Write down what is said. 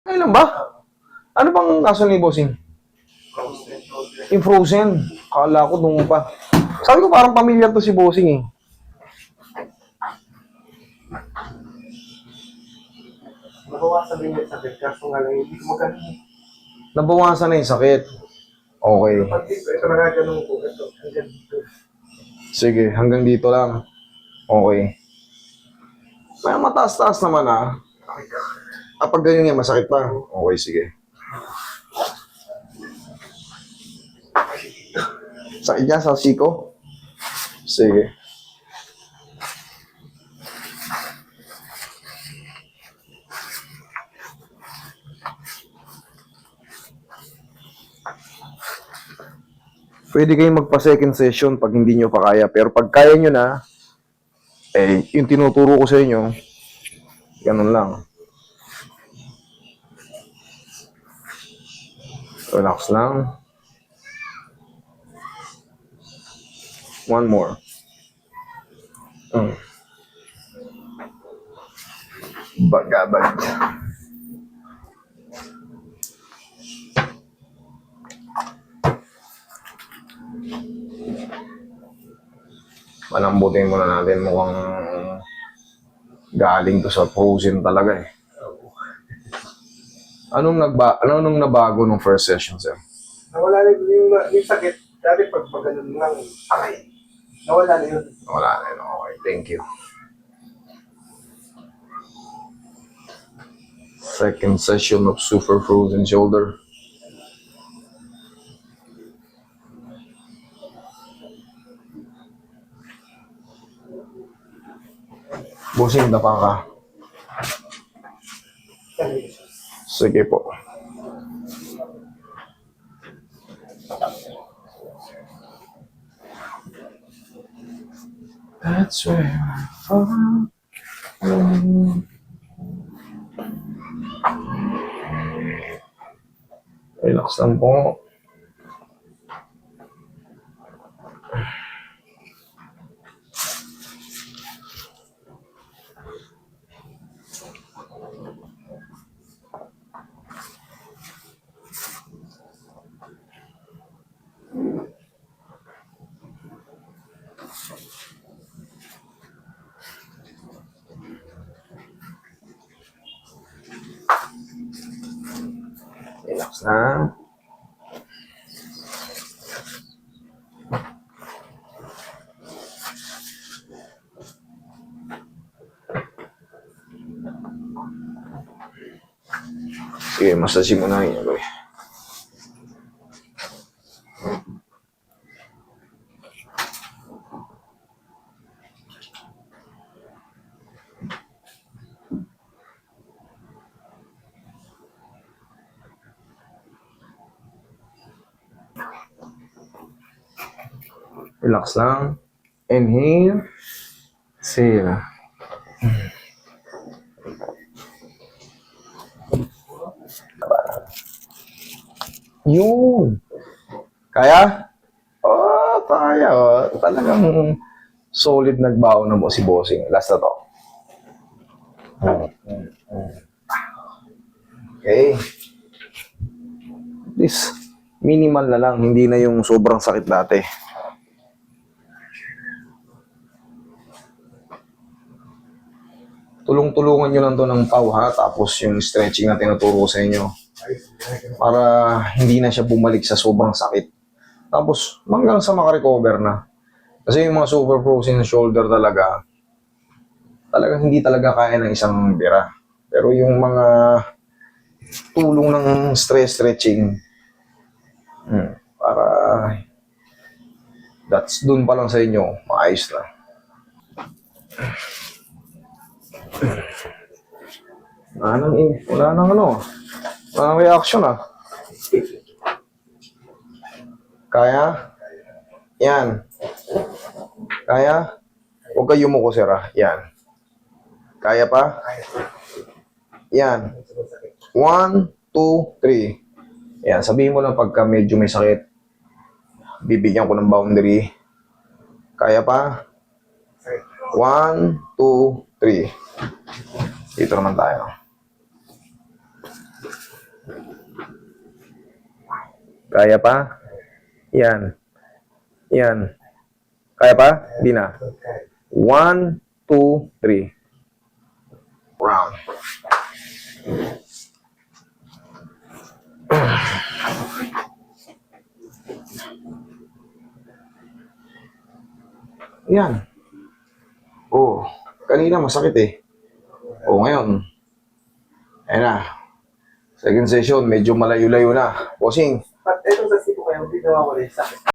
Kailan ba? Ano bang kaso ni Bossing? Yung frozen. Kala ko nung pa. Sabi ko parang pamilyar to si Bossing eh. Nabawasan din yung sakit, kaso nga lang hindi ko magaling. Nabawasan na yung sakit. Okay. Pag dito, ito nagaganon ko, ito, hanggang dito. Sige, hanggang dito lang. Okay. May mataas-taas naman ah. Pag ganyan nga, masakit pa. Okay, sige. Sakit niya sa siko? Sige. Pwede kayong magpa-second session pag hindi nyo pa kaya. Pero pag kaya nyo na, eh, yung tinuturo ko sa inyo, ganun lang. Relax lang. One more. Bagabag. Malambutin muna natin. Mukhang galing to sa frozen talaga eh. Anong nabago nung first session, sir? Nawala na yung sakit, dati pag ganun lang, aray. Nawala na yun. Wala na yun. Okay, thank you. Second session of super frozen shoulder. Busing, dapa ka. Sige po. That's where I found you. Relax lang po. Relax na. Sige, massage mo na yun. Okay. Relax lang. Inhale. Exhale. Yun. Kaya? Oh, kaya. Oh. Talagang solid nagbaon na mo si Bossing. Last na to. Okay. This minimal na lang. Hindi na yung sobrang sakit dati. Tulong-tulungan nyo lang to ng pau ha. Tapos yung stretching na tinuturo ko sa inyo. Para hindi na siya bumalik sa sobrang sakit. Tapos hanggang sa makarecover na. Kasi yung mga super frozen shoulder talagang hindi talaga kaya ng isang bira. Pero yung mga tulong ng stress stretching, para that's dun pa lang sa inyo, maayos na. Wala nang ano, wala nang reaction ah. Kaya? Yan. Kaya? Huwag kayo yumuko, sir ah. Yan. Kaya pa? Yan. 1, 2, 3. Yan. Sabihin mo lang pagka medyo may sakit. Bibigyan ko ng boundary. Kaya pa? 1, 2, 3. Dito naman tayo. Kaya pa? Yan. Yan. Kaya pa? Di na. 1, 2, 3. Round. Yan. Oh, kanina masakit eh. Oh, ngayon. Ayan na. Second session, medyo malayo-layo na. Bossing, At eto sa siko kayo, hindi nawawala yung sakit.